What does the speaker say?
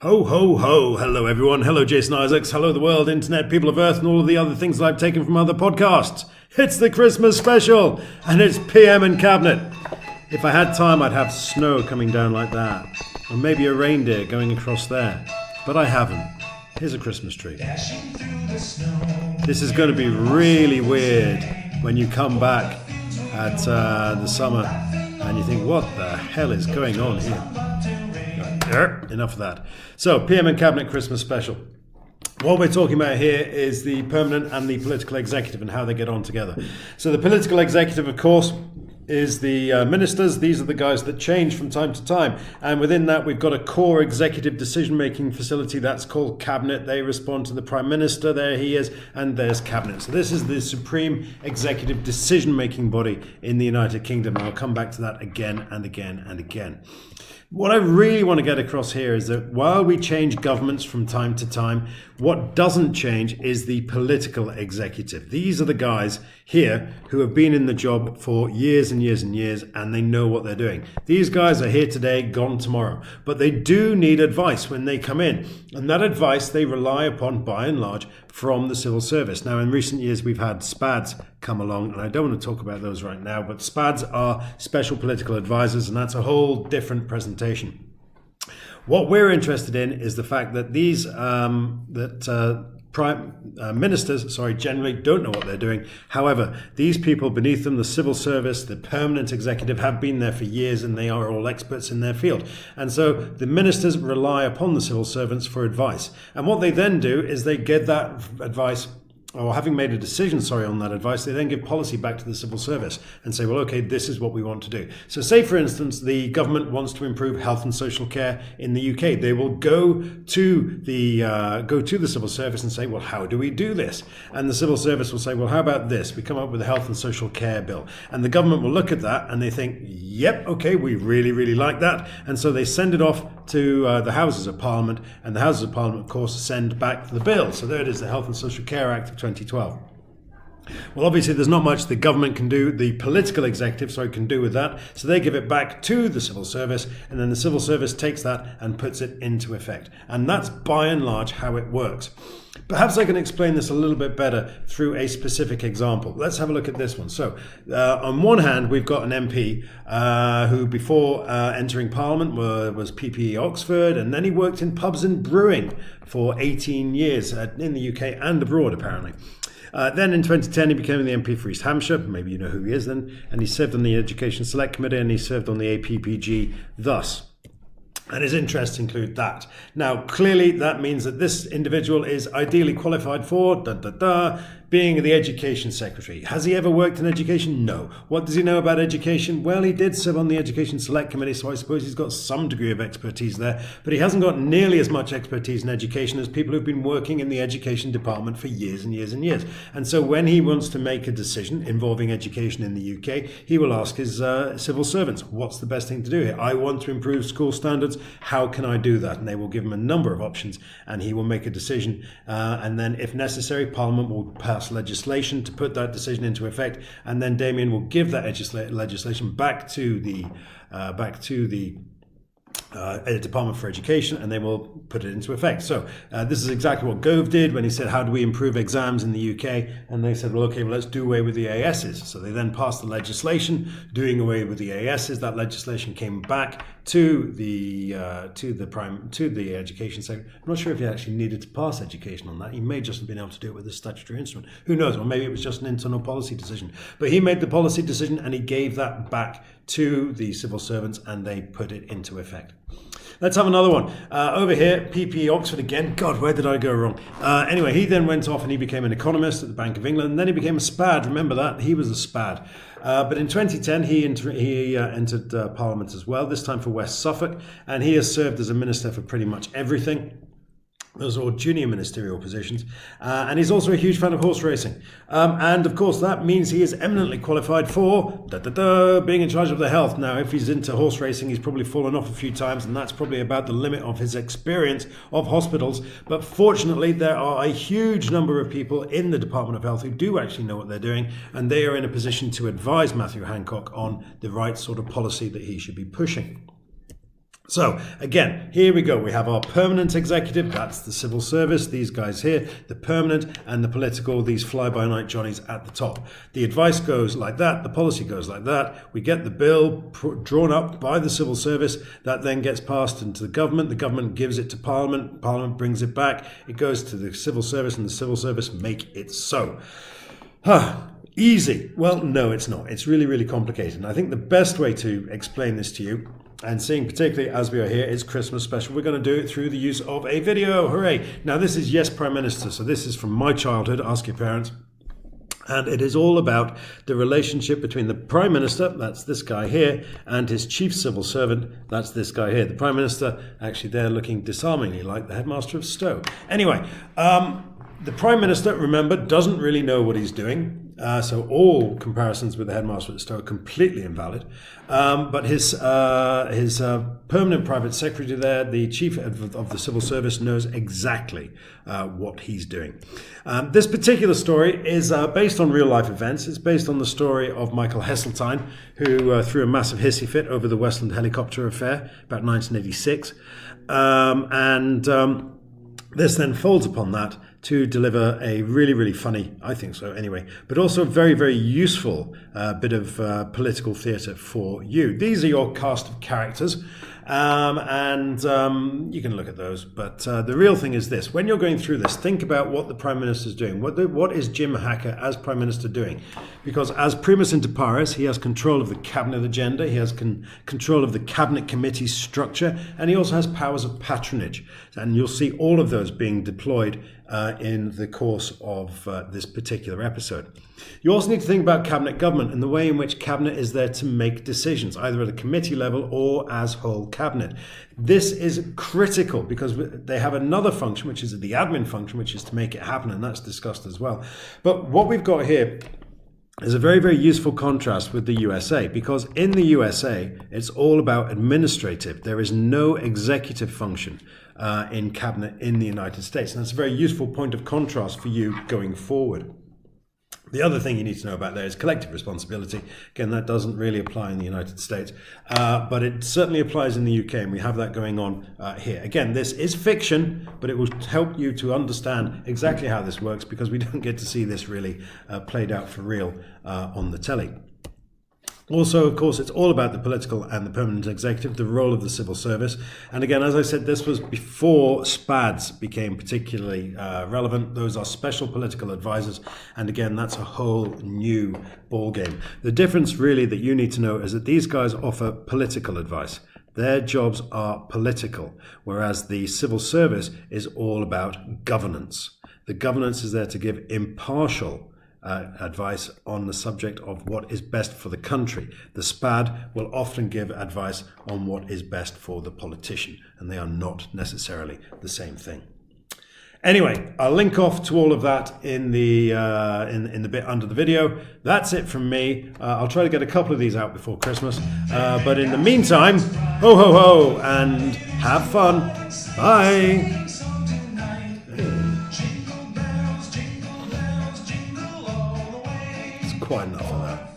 Ho, ho, ho. Hello, everyone. Hello, Jason Isaacs. Hello, the world, internet, people of Earth, and all of the other things that I've taken from other podcasts. It's the Christmas special, and it's PM and Cabinet. If I had time, I'd have snow coming down like that, or maybe a reindeer going across there. But I haven't. Here's a Christmas tree. This is going to be really weird when you come back at the summer and you think, what the hell is going on here? Enough of that. So, PM and Cabinet Christmas special. What we're talking about here is the permanent and the political executive and how they get on together. So the political executive, of course, is the ministers. These are the guys that change from time to time. And within that, we've got a core executive decision-making facility that's called Cabinet. They respond to the Prime Minister. There he is. And there's Cabinet. So this is the supreme executive decision-making body in the United Kingdom. I'll come back to that again and again and again. What I really want to get across here is that while we change governments from time to time, what doesn't change is the political executive. These are the guys here who have been in the job for years and years and years, and they know what they're doing. These guys are here today, gone tomorrow, but they do need advice when they come in. And that advice they rely upon, by and large, from the civil service. Now, in recent years, we've had SPADs come along, and I don't want to talk about those right now, but SPADs are special political advisors, and that's a whole different presentation. What we're interested in is the fact that these prime ministers, generally don't know what they're doing. However, these people beneath them, the civil service, the permanent executive, have been there for years and they are all experts in their field. And so the ministers rely upon the civil servants for advice. And what they then do is they get that advice, or having made a decision, on that advice, they then give policy back to the civil service and say, well, okay, this is what we want to do. So say, for instance, the government wants to improve health and social care in the UK. They will go to the civil service and say, well, how do we do this? And the civil service will say, well, how about this? We come up with a health and social care bill. And the government will look at that and they think, yep, okay, we really, really like that. And so they send it off to the Houses of Parliament, and the Houses of Parliament, of course, send back the bill. So there it is, the Health and Social Care Act of 2012. Well, obviously, there's not much the government can do, the political executive, can do with that. So they give it back to the civil service, and then the civil service takes that and puts it into effect. And that's by and large how it works. Perhaps I can explain this a little bit better through a specific example. Let's have a look at this one. So, on one hand, we've got an MP who, before entering Parliament, was PPE Oxford, and then he worked in pubs and brewing for 18 years in the UK and abroad, apparently. Then in 2010, he became the MP for East Hampshire. Maybe you know who he is then. And he served on the Education Select Committee, and he served on the APPG thus. And his interests include that. Now, clearly, that means that this individual is ideally qualified for being the Education Secretary. Has he ever worked in education? No. What does he know about education? Well, he did serve on the Education Select Committee, so I suppose he's got some degree of expertise there. But he hasn't got nearly as much expertise in education as people who've been working in the education department for years and years and years. And so when he wants to make a decision involving education in the UK, he will ask his civil servants, what's the best thing to do here? I want to improve school standards. How can I do that? And they will give him a number of options, and he will make a decision. And then, if necessary, Parliament will pass legislation to put that decision into effect. And then Damien will give that legislation back to the Department for Education, and they will put it into effect. So this is exactly what Gove did when he said, how do we improve exams in the UK? And they said, well, okay, let's do away with the ASs. So they then passed the legislation doing away with the ASs. That legislation came back to the Education Secretary. I'm not sure if he actually needed to pass education on that. He may just have been able to do it with a statutory instrument. Who knows? Or maybe it was just an internal policy decision. But he made the policy decision and he gave that back to the civil servants, and they put it into effect. Let's have another one. Over here, PPE Oxford again. God, where did I go wrong? Anyway, he then went off and he became an economist at the Bank of England. And then he became a SPAD. Remember that? He was a SPAD. But in 2010, he entered Parliament as well, this time for West Suffolk. And he has served as a minister for pretty much everything. Those are all junior ministerial positions. And he's also a huge fan of horse racing. And of course, that means he is eminently qualified for being in charge of the health. Now, if he's into horse racing, he's probably fallen off a few times, and that's probably about the limit of his experience of hospitals. But fortunately, there are a huge number of people in the Department of Health who do actually know what they're doing, and they are in a position to advise Matthew Hancock on the right sort of policy that he should be pushing. So again, here we go. We have our permanent executive, that's the civil service, these guys here, the permanent and the political, these fly-by-night Johnnies at the top. The advice goes like that, the policy goes like that. We get the bill drawn up by the civil service, that then gets passed into the government gives it to Parliament brings it back, it goes to the civil service, and the civil service make it so. Easy. Well, no, it's not. It's really, really complicated. And I think the best way to explain this to you, and seeing particularly as we are here, it's Christmas special. We're going to do it through the use of a video. Hooray. Now, this is Yes, Prime Minister. So this is from my childhood. Ask your parents. And it is all about the relationship between the Prime Minister, that's this guy here, and his chief civil servant, that's this guy here. The Prime Minister, actually there looking disarmingly like the headmaster of Stowe. Anyway, the Prime Minister, remember, doesn't really know what he's doing. So all comparisons with the headmaster at Stowe are completely invalid. But his permanent private secretary there, the chief of the civil service, knows exactly what he's doing. This particular story is based on real life events. It's based on the story of Michael Heseltine, who threw a massive hissy fit over the Westland helicopter affair about 1986. This then folds upon that to deliver a really, really funny, I think so anyway, but also very, very useful bit of political theatre for you. These are your cast of characters, and you can look at those. But the real thing is this. When you're going through this, think about what the Prime Minister is doing. What is Jim Hacker as Prime Minister doing? Because as primus inter pares, he has control of the cabinet agenda, he has control of the cabinet committee structure, and he also has powers of patronage. And you'll see all of those being deployed in the course of this particular episode. You also need to think about cabinet government and the way in which cabinet is there to make decisions, either at a committee level or as whole cabinet. This is critical because they have another function, which is the admin function, which is to make it happen, and that's discussed as well. But what we've got here is a very, very useful contrast with the USA, because in the USA, it's all about administrative. There is no executive function in cabinet in the United States. And that's a very useful point of contrast for you going forward. The other thing you need to know about there is collective responsibility. Again, that doesn't really apply in the United States, but it certainly applies in the UK, and we have that going on here. Again, this is fiction, but it will help you to understand exactly how this works, because we don't get to see this really played out for real on the telly. Also, of course, it's all about the political and the permanent executive, the role of the civil service. And again, as I said, this was before SPADs became particularly relevant. Those are special political advisors. And again, that's a whole new ballgame. The difference really that you need to know is that these guys offer political advice. Their jobs are political, whereas the civil service is all about governance. The governance is there to give impartial advice on the subject of what is best for the country. The SPAD will often give advice on what is best for the politician, and they are not necessarily the same thing. Anyway, I'll link off to all of that in the bit under the video. That's it from me. I'll try to get a couple of these out before Christmas. But in the meantime, ho ho ho, and have fun. Bye. Quite enough of that.